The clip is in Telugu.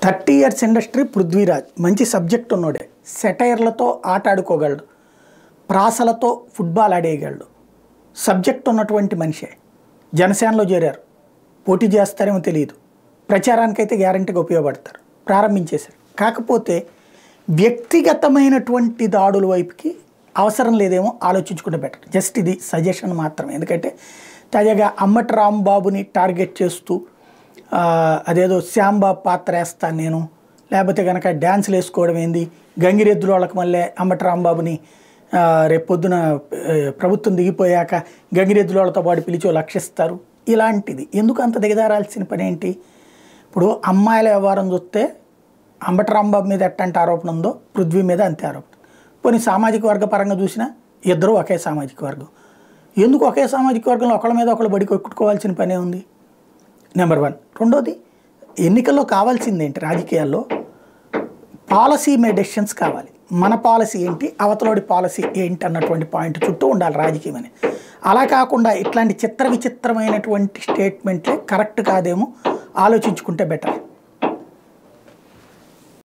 30 ఇయర్స్ ఇండస్ట్రీ పృథ్వీరాజ్ మంచి సబ్జెక్ట్ ఉన్నోడే, సెటైర్లతో ఆట ఆడుకోగలడు, ప్రాసలతో ఫుట్బాల్ ఆడేయగలడు, సబ్జెక్ట్ ఉన్నటువంటి మనిషే. జనసేనలో చేరారు, పోటీ చేస్తారేమో తెలియదు, ప్రచారానికైతే గ్యారంటీగా ఉపయోగపడతారు, ప్రారంభించేశారు. కాకపోతే వ్యక్తిగతమైనటువంటి దాడుల వైపుకి అవసరం లేదేమో ఆలోచించుకుంటే బెటర్. జస్ట్ ఇది సజెషన్ మాత్రమే. ఎందుకంటే తాజాగా అంబటి రాంబాబుని టార్గెట్ చేస్తూ అదేదో శ్యాంబాబు పాత్ర వేస్తాను నేను, లేకపోతే కనుక డ్యాన్సులు వేసుకోవడం ఏంది, గంగిరెద్దుల వాళ్ళకి మళ్ళీ అంబటి రాంబాబుని రేపొద్దున ప్రభుత్వం దిగిపోయాక గంగిరెద్దుల వాళ్ళతో పాటు పిలిచో లక్షిస్తారు. ఇలాంటిది ఎందుకు అంత దిగజారాల్సిన పని ఏంటి? ఇప్పుడు అమ్మాయిల వ్యవహారం చూస్తే అంబటి రాంబాబు మీద ఎట్టంటే ఆరోపణ ఉందో పృథ్వీ మీద అంతే ఆరోపణ. పోనీ సామాజిక వర్గ పరంగా చూసినా ఇద్దరు ఒకే సామాజిక వర్గం. ఎందుకు ఒకే సామాజిక వర్గంలో ఒకళ్ళ మీద ఒకళ్ళు బడి కొట్టుకోవాల్సిన పనే ఉంది? నెంబర్ 1. రెండోది, ఎన్నికల్లో కావాల్సింది ఏంటి? రాజకీయాల్లో పాలసీ మేడ్ డెసిషన్స్ కావాలి. మన పాలసీ ఏంటి, అవతలోడి పాలసీ ఏంటి అన్నటువంటి పాయింట్ చుట్టూ ఉండాలి రాజకీయం అని. అలా కాకుండా ఇట్లాంటి చిత్రమైనటువంటి స్టేట్మెంట్లే కరెక్ట్ కాదేమో ఆలోచించుకుంటే బెటర్.